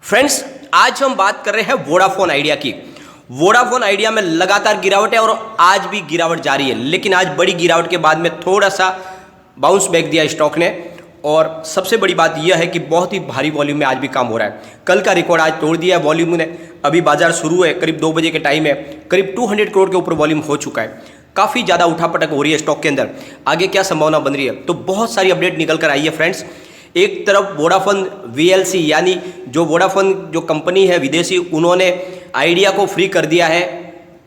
Friends, आज हम बात कर रहे हैं वोडाफोन आइडिया की। वोडाफोन आइडिया में लगातार गिरावट है और आज भी गिरावट जारी है, लेकिन आज बड़ी गिरावट के बाद में थोड़ा सा बाउंस बैक दिया स्टॉक ने। और सबसे बड़ी बात यह है कि बहुत ही भारी वॉल्यूम में आज भी काम हो रहा है। कल का रिकॉर्ड आज तोड़ दिया है वॉल्यूम ने। अभी बाजार शुरू है, करीब 2 बजे के टाइम है, करीब 200 करोड़ के ऊपर वॉल्यूम हो चुका है। काफ़ी ज़्यादा उठापटक हो रही है स्टॉक के अंदर। आगे क्या संभावना बन रही है, तो बहुत सारी अपडेट निकल कर आई है फ्रेंड्स। एक तरफ वोडाफोन VLC यानी जो वोडाफोन जो कंपनी है विदेशी, उन्होंने आइडिया को फ्री कर दिया है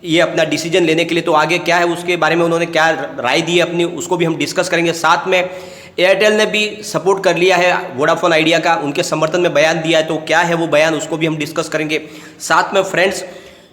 ये अपना डिसीजन लेने के लिए। तो आगे क्या है उसके बारे में उन्होंने क्या राय दी है अपनी, उसको भी हम डिस्कस करेंगे। साथ में एयरटेल ने भी सपोर्ट कर लिया है वोडाफोन आइडिया का, उनके समर्थन में बयान दिया है। तो क्या है वो बयान, उसको भी हम डिस्कस करेंगे। साथ में फ्रेंड्स,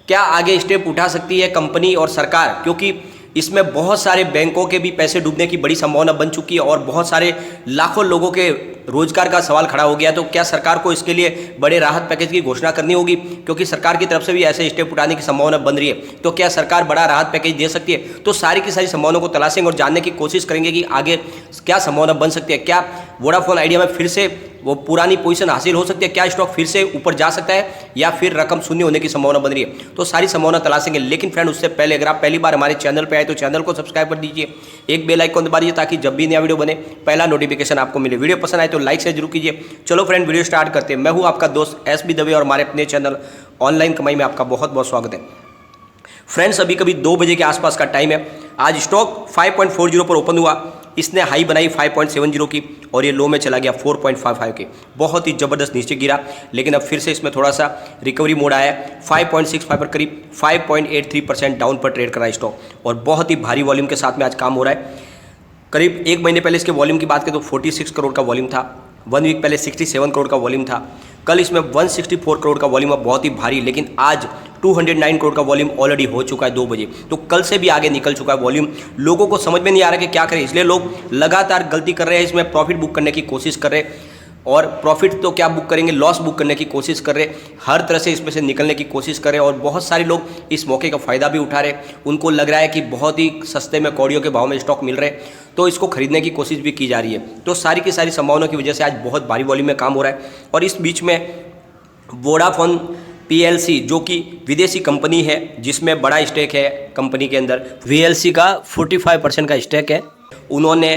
क्या आगे स्टेप उठा सकती है कंपनी और सरकार, क्योंकि इसमें बहुत सारे बैंकों के भी पैसे डूबने की बड़ी संभावना बन चुकी है और बहुत सारे लाखों लोगों के रोजगार का सवाल खड़ा हो गया। तो क्या सरकार को इसके लिए बड़े राहत पैकेज की घोषणा करनी होगी, क्योंकि सरकार की तरफ से भी ऐसे स्टेप उठाने की संभावना बन रही है। तो क्या सरकार बड़ा राहत पैकेज दे सकती है? तो सारी की सारी संभावनाओं को तलाशेंगे और जानने की कोशिश करेंगे कि आगे क्या संभावना बन सकती है। क्या वोडाफोन आइडिया में फिर से वो पुरानी पोजीशन हासिल हो सकती है? क्या स्टॉक फिर से ऊपर जा सकता है या फिर रकम शून्य होने की संभावना बन रही है? तो सारी संभावना तलाशेंगे। लेकिन फ्रेंड, उससे पहले अगर आप पहली बार हमारे चैनल पे आए तो चैनल को सब्सक्राइब कर दीजिए, एक बेल आइकन दबा दीजिए ताकि जब भी नया वीडियो बने पहला नोटिफिकेशन आपको मिले। वीडियो पसंद आए तो लाइक से जरूर कीजिए। चलो फ्रेंड, वीडियो स्टार्ट करते हैं। मैं हूं आपका दोस्त SB दवे और हमारे अपने चैनल ऑनलाइन कमाई में आपका बहुत बहुत स्वागत है। फ्रेंड्स, अभी कभी 2 बजे के आसपास का टाइम है। आज स्टॉक 5.40 पर ओपन हुआ। इसने हाई बनाई 5.70 की और ये लो में चला गया 4.55 के। बहुत ही ज़बरदस्त नीचे गिरा, लेकिन अब फिर से इसमें थोड़ा सा रिकवरी मोड आया है। 5.65 पर करीब 5.83% डाउन पर ट्रेड कर रहा है स्टॉक और बहुत ही भारी वॉल्यूम के साथ में आज काम हो रहा है। करीब 1 महीने पहले इसके वॉल्यूम की बात करें तो 46 करोड़ का वॉल्यूम था। 1 वीक पहले 67 करोड़ का वॉल्यूम था। कल इसमें 164 करोड़ का वॉल्यूम, अब बहुत ही भारी। लेकिन आज 209 करोड़ का वॉल्यूम ऑलरेडी हो चुका है 2 बजे। तो कल से भी आगे निकल चुका है वॉल्यूम। लोगों को समझ में नहीं आ रहा कि क्या करें, इसलिए लोग लगातार गलती कर रहे हैं। इसमें प्रॉफिट बुक करने की कोशिश कर रहे हैं और प्रॉफिट तो क्या बुक करेंगे, लॉस बुक करने की कोशिश कर रहे हैं। हर तरह से इसमें से निकलने की कोशिश कर रहे हैं और बहुत सारे लोग इस मौके का फ़ायदा भी उठा रहे हैं। उनको लग रहा है कि बहुत ही सस्ते में, कौड़ियों के भाव में स्टॉक मिल रहे हैं, तो इसको खरीदने की कोशिश भी की जा रही है। तो सारी की सारी संभावनाओं की वजह से आज बहुत भारी वॉल्यूम में काम हो रहा है। और इस बीच में वोडाफोन PLC जो कि विदेशी कंपनी है, जिसमें बड़ा स्टेक है कंपनी के अंदर, VLC का 45% का स्टेक है। उन्होंने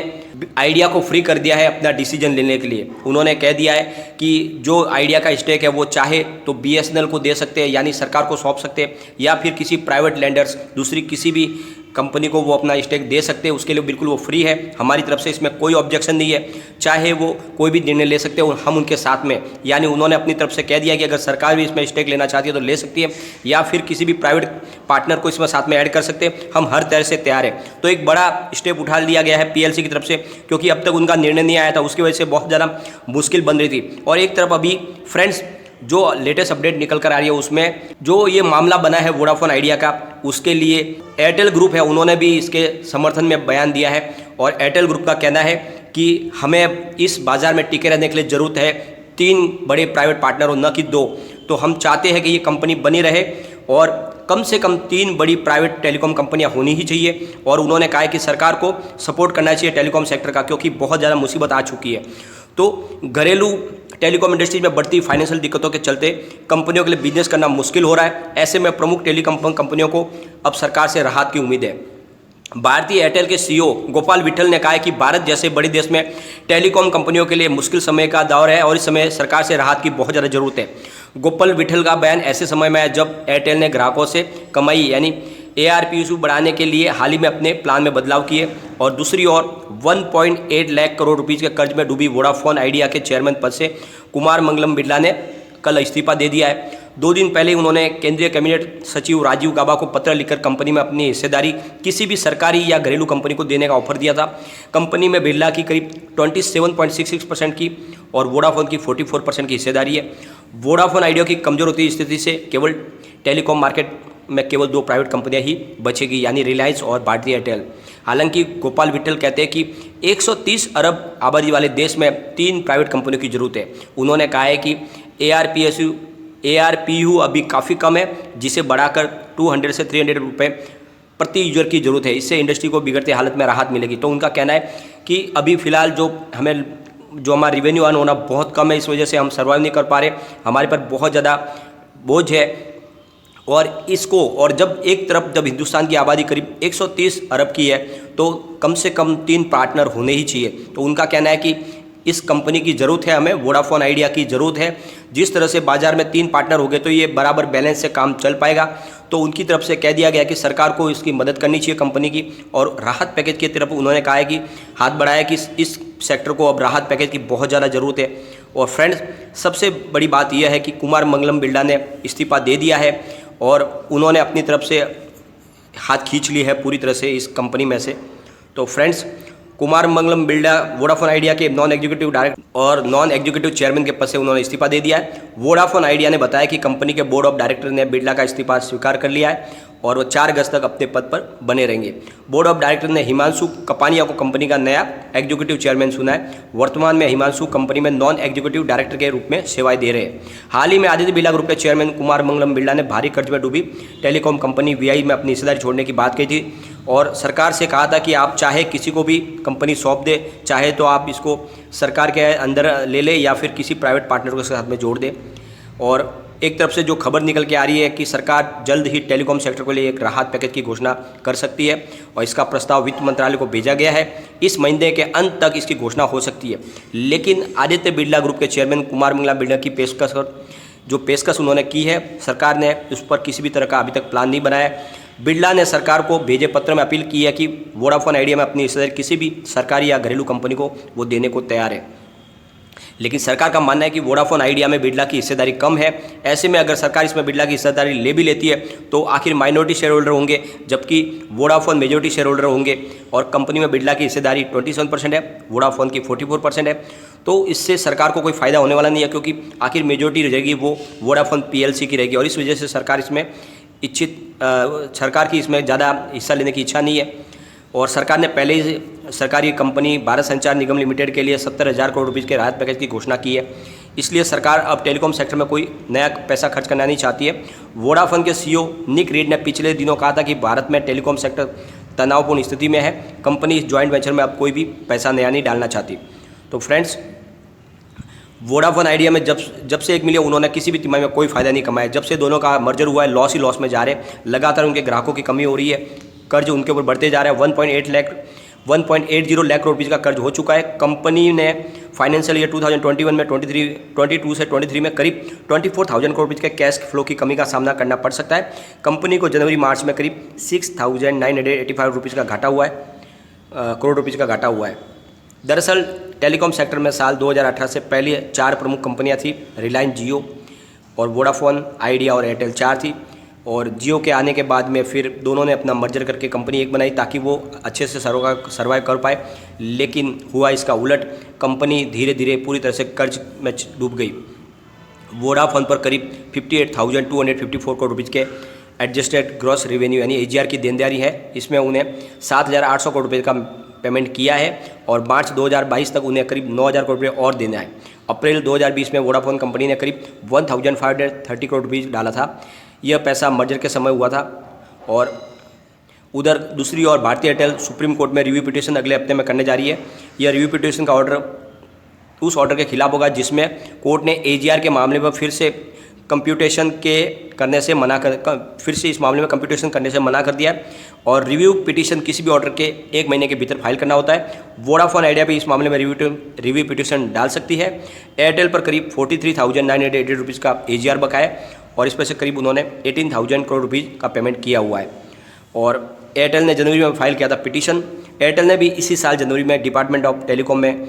आइडिया को फ्री कर दिया है अपना डिसीजन लेने के लिए। उन्होंने कह दिया है कि जो आइडिया का स्टेक है वो चाहे तो BSNL को दे सकते हैं, यानी सरकार को सौंप सकते हैं, या फिर किसी प्राइवेट लैंडर्स, दूसरी किसी भी कंपनी को वो अपना स्टेक दे सकते हैं। उसके लिए बिल्कुल वो फ्री है। हमारी तरफ से इसमें कोई ऑब्जेक्शन नहीं है। चाहे वो कोई भी निर्णय ले सकते हैं और हम उनके साथ में, यानी उन्होंने अपनी तरफ से कह दिया कि अगर सरकार भी इसमें स्टेक लेना चाहती है तो ले सकती है, या फिर किसी भी प्राइवेट पार्टनर को इसमें साथ में ऐड कर सकते हैं। हम हर तरह से तैयार है। तो एक बड़ा स्टेप उठा लिया गया है PLC की तरफ से, क्योंकि अब तक उनका निर्णय नहीं आया था, उसकी वजह से बहुत ज़्यादा मुश्किल बन रही थी। और एक तरफ अभी फ्रेंड्स जो लेटेस्ट अपडेट निकल कर आ रही है, उसमें जो ये मामला बना है वोडाफोन आइडिया का, उसके लिए एयरटेल ग्रुप है, उन्होंने भी इसके समर्थन में बयान दिया है। और एयरटेल ग्रुप का कहना है कि हमें इस बाज़ार में टिके रहने के लिए ज़रूरत है 3 बड़े प्राइवेट पार्टनर हो, न कि 2। तो हम चाहते हैं कि ये कंपनी बनी रहे और कम से कम 3 बड़ी प्राइवेट टेलीकॉम कंपनियां होनी ही चाहिए। और उन्होंने कहा है कि सरकार को सपोर्ट करना चाहिए टेलीकॉम सेक्टर का, क्योंकि बहुत ज़्यादा मुसीबत आ चुकी है। तो घरेलू टेलीकॉम इंडस्ट्री में बढ़ती फाइनेंशियल दिक्कतों के चलते कंपनियों के लिए बिजनेस करना मुश्किल हो रहा है। ऐसे में प्रमुख टेलीकॉम कंपनियों को अब सरकार से राहत की उम्मीद है। भारतीय एयरटेल के CEO गोपाल विठल ने कहा है कि भारत जैसे बड़े देश में टेलीकॉम कंपनियों के लिए मुश्किल समय का दौर है और इस समय सरकार से राहत की बहुत ज़्यादा जरूरत है। गोपाल विठल का बयान ऐसे समय में है जब एयरटेल ने ग्राहकों से कमाई यानी ARPU बढ़ाने के लिए हाल ही में अपने प्लान में बदलाव किए। और दूसरी ओर 1.8 लाख करोड़ रुपीज़ के कर्ज में डूबी वोडाफोन आइडिया के चेयरमैन पद से कुमार मंगलम बिरला ने कल इस्तीफा दे दिया है। 2 दिन पहले उन्होंने केंद्रीय कैबिनेट सचिव राजीव गाबा को पत्र लिखकर कंपनी में अपनी हिस्सेदारी किसी भी सरकारी या घरेलू कंपनी को देने का ऑफर दिया था। कंपनी में बिरला की करीब 27.66% की और वोडाफोन की 44% की हिस्सेदारी है। वोडाफोन आइडिया की कमजोर होती स्थिति से केवल टेलीकॉम मार्केट में केवल 2 प्राइवेट कंपनियां ही बचेगी, यानी रिलायंस और भारतीय एयरटेल। हालांकि गोपाल विठल कहते हैं कि 130 अरब आबादी वाले देश में 3 प्राइवेट कंपनियों की जरूरत है। उन्होंने कहा है कि ARPU अभी काफ़ी कम है, जिसे बढ़ाकर 200 से 300 रुपये प्रति यूजर की जरूरत है। इससे इंडस्ट्री को बिगड़ते हालत में राहत मिलेगी। तो उनका कहना है कि अभी फ़िलहाल जो हमें जो हमारा रिवेन्यू अर्न होना बहुत कम है, इस वजह से हम सर्वाइव नहीं कर पा रहे, हमारे पर बहुत ज़्यादा बोझ है। और इसको, और जब एक तरफ जब हिंदुस्तान की आबादी करीब 130 अरब की है तो कम से कम 3 पार्टनर होने ही चाहिए। तो उनका कहना है कि इस कंपनी की ज़रूरत है, हमें वोडाफोन आइडिया की ज़रूरत है। जिस तरह से बाजार में 3 पार्टनर हो गए तो ये बराबर बैलेंस से काम चल पाएगा। तो उनकी तरफ से कह दिया गया कि सरकार को इसकी मदद करनी चाहिए कंपनी की, और राहत पैकेज की तरफ उन्होंने कहा है कि हाथ बढ़ाया कि इस सेक्टर को अब राहत पैकेज की बहुत ज़्यादा ज़रूरत है। और फ्रेंड्स, सबसे बड़ी बात यह है कि कुमार मंगलम बिरला ने इस्तीफा दे दिया है और उन्होंने अपनी तरफ से हाथ खींच ली है पूरी तरह से इस कंपनी में से। तो friends, Kumar Mangalam Birla Vodafone idea के नॉन एग्जीक्यूटिव डायरेक्टर और नॉन एग्जीक्यूटिव चेयरमैन के पद से उन्होंने इस्तीफा दे दिया है। वोडाफोन आइडिया ने बताया कि कंपनी के बोर्ड ऑफ डायरेक्टर ने बिरला का इस्तीफा स्वीकार कर लिया है और वो 4 अगस्त तक अपने पद पर बने रहेंगे। बोर्ड ऑफ डायरेक्टर ने हिमांशु कपानिया को कंपनी का नया एग्जीक्यूटिव चेयरमैन चुना है। वर्तमान में हिमांशु कंपनी में नॉन एग्जीक्यूटिव डायरेक्टर के रूप में सेवाएं दे रहे हैं। हाल ही में आदित्य बिरला ग्रुप के चेयरमैन कुमार मंगलम बिरला ने भारी कर्ज में डूबी टेलीकॉम कंपनी वीआई में अपनी हिस्सेदारी छोड़ने की बात कही थी और सरकार से कहा था कि आप चाहे किसी को भी कंपनी सौंप दे, चाहे तो आप इसको सरकार के अंदर ले ले या फिर किसी प्राइवेट पार्टनर के साथ में जोड़ दे। और एक तरफ से जो खबर निकल के आ रही है कि सरकार जल्द ही टेलीकॉम सेक्टर के लिए एक राहत पैकेज की घोषणा कर सकती है और इसका प्रस्ताव वित्त मंत्रालय को भेजा गया है। इस महीने के अंत तक इसकी घोषणा हो सकती है। लेकिन आदित्य बिरला ग्रुप के चेयरमैन कुमार मंगलम बिरला की पेशकश उन्होंने की है, सरकार ने उस पर किसी भी तरह का अभी तक प्लान नहीं बनाया। बिरला ने सरकार को भेजे पत्र में अपील की है कि वोडाफोन आइडिया में अपनी हिस्सेदारी किसी भी सरकारी या घरेलू कंपनी को वो देने को तैयार है। लेकिन सरकार का मानना है कि वोडाफोन आइडिया में बिरला की हिस्सेदारी कम है। ऐसे में अगर सरकार इसमें बिरला की हिस्सेदारी ले भी लेती है तो आखिर माइनॉरिटी शेयर होल्डर होंगे, जबकि वोडाफोन मेजॉरिटी शेयर होल्डर होंगे और कंपनी में बिरला की हिस्सेदारी 27% है, वोडाफोन की 44% है। तो इससे सरकार को कोई फ़ायदा होने वाला नहीं है, क्योंकि आखिर मेजॉरिटी रहेगी वो वोडाफोन पीएलसी की रहेगी और इस वजह से सरकार की इसमें ज़्यादा हिस्सा लेने की इच्छा नहीं है। और सरकार ने पहले ही सरकारी कंपनी भारत संचार निगम लिमिटेड के लिए 70,000 करोड़ रुपये के राहत पैकेज की घोषणा की है। इसलिए सरकार अब टेलीकॉम सेक्टर में कोई नया पैसा खर्च करना नहीं चाहती है। वोडाफोन के सीईओ निक रीड ने पिछले दिनों कहा था कि भारत में टेलीकॉम सेक्टर तनावपूर्ण स्थिति में है, कंपनी इस जॉइंट वेंचर में अब कोई भी पैसा नया नहीं डालना चाहती। तो फ्रेंड्स, वोडाफोन आइडिया में जब से एक मिले उन्होंने किसी भी तिमाही में कोई फ़ायदा नहीं कमाया। जब से दोनों का मर्जर हुआ है लॉस ही लॉस में जा रहे, लगातार उनके ग्राहकों की कमी हो रही है, कर्ज उनके ऊपर बढ़ते जा रहा है। 1.80 लाख करोड़ रुपये का कर्ज हो चुका है। कंपनी ने फाइनेंशियल ईयर 2021 में 22 से 23 में करीब 24,000 करोड़ रुपये के कैश फ्लो की कमी का सामना करना पड़ सकता है। कंपनी को जनवरी मार्च में करीब 6,985 रुपीज़ का घाटा हुआ है, करोड़ रुपीज़ का घाटा हुआ है। दरअसल टेलीकॉम सेक्टर में साल 2018 से पहले 4 प्रमुख कंपनियां थी, रिलायंस, जियो और वोडाफोन आइडिया और एयरटेल 4 थी। और जियो के आने के बाद में फिर दोनों ने अपना मर्जर करके कंपनी एक बनाई ताकि वो अच्छे से सर्वाइव कर पाए। लेकिन हुआ इसका उलट, कंपनी धीरे धीरे पूरी तरह से कर्ज में डूब गई। वोडाफोन पर करीब 58,254 करोड़ रुपये के एडजस्टेड ग्रॉस रेवेन्यू यानी एजीआर की देनदारी है। इसमें उन्हें 7,800 करोड़ रुपये का पेमेंट किया है और मार्च 2022 तक उन्हें करीब 9,000 करोड़ रुपये और देना है। अप्रैल 2020 में वोडाफोन कंपनी ने करीब 1,530 करोड़ रुपये डाला था। यह पैसा मर्जर के समय हुआ था। और उधर दूसरी ओर भारतीय एयरटेल सुप्रीम कोर्ट में रिव्यू पिटीशन अगले हफ्ते में करने जा रही है। यह रिव्यू पिटीशन का ऑर्डर उस ऑर्डर के खिलाफ होगा जिसमें कोर्ट ने एजीआर के मामले पर फिर से इस मामले में कंप्यूटेशन करने से मना कर दिया है और रिव्यू पिटीशन किसी भी ऑर्डर के 1 महीने के भीतर फाइल करना होता है। वोडाफोन आइडिया भी इस मामले में रिव्यू पिटीशन डाल सकती है। एयरटेल पर करीब 43,980 रुपीज़ का एजीआर बकाया है और इस पर से करीब उन्होंने 18,000 करोड़ रुपीज़ का पेमेंट किया हुआ है। और एयरटेल ने जनवरी में फाइल किया था पिटीशन। एयरटेल ने भी इसी साल जनवरी में डिपार्टमेंट ऑफ टेलीकॉम में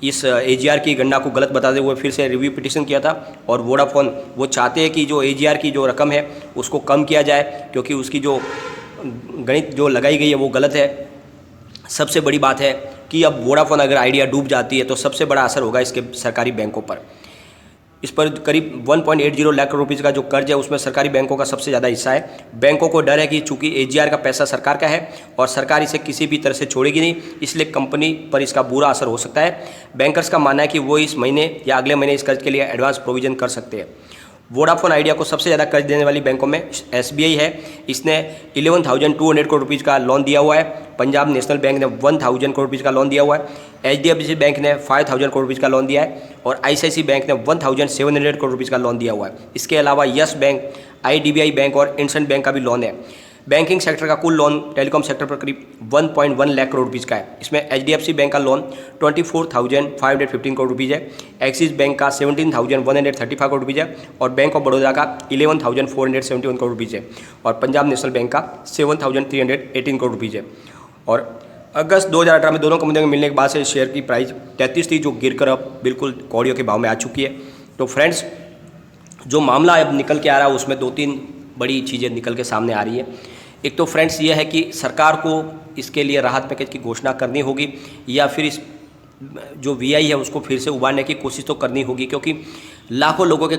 इस एजीआर की गणना को गलत बताते हुए फिर से रिव्यू पिटीशन किया था। और वोडाफोन वो चाहते हैं कि जो एजीआर की जो रकम है उसको कम किया जाए, क्योंकि उसकी जो गणित जो लगाई गई है वो गलत है। सबसे बड़ी बात है कि अब वोडाफोन अगर आइडिया डूब जाती है तो सबसे बड़ा असर होगा इसके सरकारी बैंकों पर। इस पर करीब 1.80 लाख करोड़ रुपये का जो कर्ज है उसमें सरकारी बैंकों का सबसे ज़्यादा हिस्सा है। बैंकों को डर है कि चूंकि एजीआर का पैसा सरकार का है और सरकार इसे किसी भी तरह से छोड़ेगी नहीं, इसलिए कंपनी पर इसका बुरा असर हो सकता है। बैंकर्स का मानना है कि वो इस महीने या अगले महीने इस कर्ज के लिए एडवांस प्रोविजन कर सकते हैं। वोडाफोन आइडिया को सबसे ज़्यादा कर्ज देने वाली बैंकों में SBI है, इसने 11,200 करोड़ रुपीज़ का लोन दिया हुआ है। पंजाब नेशनल बैंक ने 1,000 करोड़ रुपीज़ का लोन दिया हुआ है। HDFC बैंक ने 5,000 करोड़ रुपीज़ का लोन दिया है और ICICI बैंक ने 1,700 करोड़ रुपीज़ का लोन दिया हुआ है। इसके अलावा यस बैंक, IDBI बैंक और इंडसइंड बैंक का भी लोन है। बैंकिंग सेक्टर का कुल लोन टेलीकॉम सेक्टर पर करीब 1.1 लाख करोड़ रुपीज़ का है। इसमें HDFC बैंक का लोन 24,515 करोड़ रुपीज़ है, एक्सिस बैंक का 17,135 करोड़ रुपीज़ है और बैंक ऑफ बड़ौदा का 11,471 करोड़ रुपीज़ है और पंजाब नेशनल बैंक का 7,318 करोड़ रुपीज़ है। और अगस्त 2018 में दोनों कंपनियों के मिलने के बाद से शेयर की प्राइस 33 थी, जो गिरकर अब बिल्कुल कौड़ियों के भाव में आ चुकी है। तो फ्रेंड्स, जो मामला अब निकल के आ रहा है उसमें 2-3 बड़ी चीज़ें निकल के सामने आ रही है। एक तो फ्रेंड्स ये है कि सरकार को इसके लिए राहत पैकेज की घोषणा करनी होगी या फिर इस जो VI है उसको फिर से उबारने की कोशिश तो करनी होगी, क्योंकि लाखों लोगों के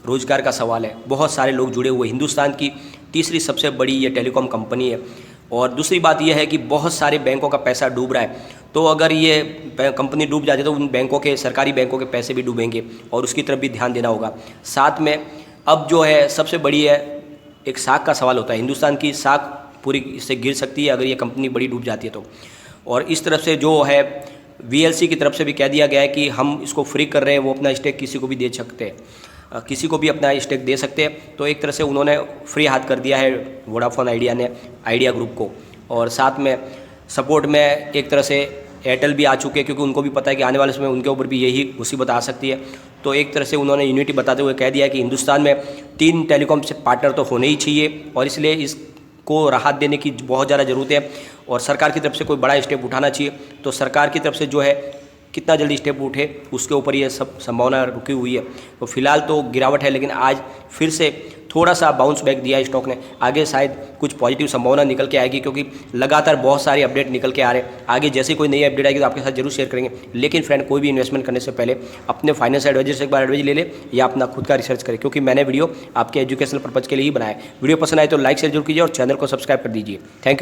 रोज़गार का सवाल है। बहुत सारे लोग जुड़े हुए, हिंदुस्तान की तीसरी सबसे बड़ी ये टेलीकॉम कंपनी है। और दूसरी बात यह है कि बहुत सारे बैंकों का पैसा डूब रहा है, तो अगर ये कंपनी डूब जाती है तो उन बैंकों के, सरकारी बैंकों के पैसे भी डूबेंगे और उसकी तरफ भी ध्यान देना होगा। साथ में अब जो है सबसे बड़ी है, एक साख का सवाल होता है। हिंदुस्तान की साख पूरी इससे गिर सकती है अगर ये कंपनी बड़ी डूब जाती है तो। और इस तरफ से जो है VLC की तरफ से भी कह दिया गया है कि हम इसको फ्री कर रहे हैं, वो अपना स्टेक किसी को भी दे सकते हैं, किसी को भी अपना स्टेक दे सकते हैं। तो एक तरह से उन्होंने फ्री हाथ कर दिया है वोडाफोन आइडिया ने आइडिया ग्रुप को। और साथ में सपोर्ट में एक तरह से एयरटेल भी आ चुके हैं, क्योंकि उनको भी पता है कि आने वाले समय उनके ऊपर भी यही मुसीबत आ सकती है। तो एक तरह से उन्होंने यूनिटी बताते हुए कह दिया है कि हिंदुस्तान में 3 टेलीकॉम से पार्टनर तो होने ही चाहिए और इसलिए इसको राहत देने की बहुत ज़्यादा ज़रूरत है और सरकार की तरफ से कोई बड़ा स्टेप उठाना चाहिए। तो सरकार की तरफ से जो है कितना जल्दी स्टेप उठे उसके ऊपर ये सब संभावना रुकी हुई है। तो फिलहाल तो गिरावट है, लेकिन आज फिर से थोड़ा सा बाउंस बैक दिया है स्टॉक ने। आगे शायद कुछ पॉजिटिव संभावना निकल के आएगी, क्योंकि लगातार बहुत सारे अपडेट निकल के आ रहे हैं। आगे जैसे कोई नई अपडेट आएगी तो आपके साथ जरूर शेयर करेंगे। लेकिन फ्रेंड, कोई भी इन्वेस्टमेंट करने से पहले अपने फाइनेंस एडवाइजर से एक बार एडवाइज ले ले या अपना खुद का रिसर्च करें, क्योंकि मैंने वीडियो आपके एजुकेशनल पर्पज़ के लिए ही बनाया है। वीडियो पसंद आए तो लाइक शेयर जरूर कीजिए और चैनल को सब्सक्राइब कर दीजिए। Thank you.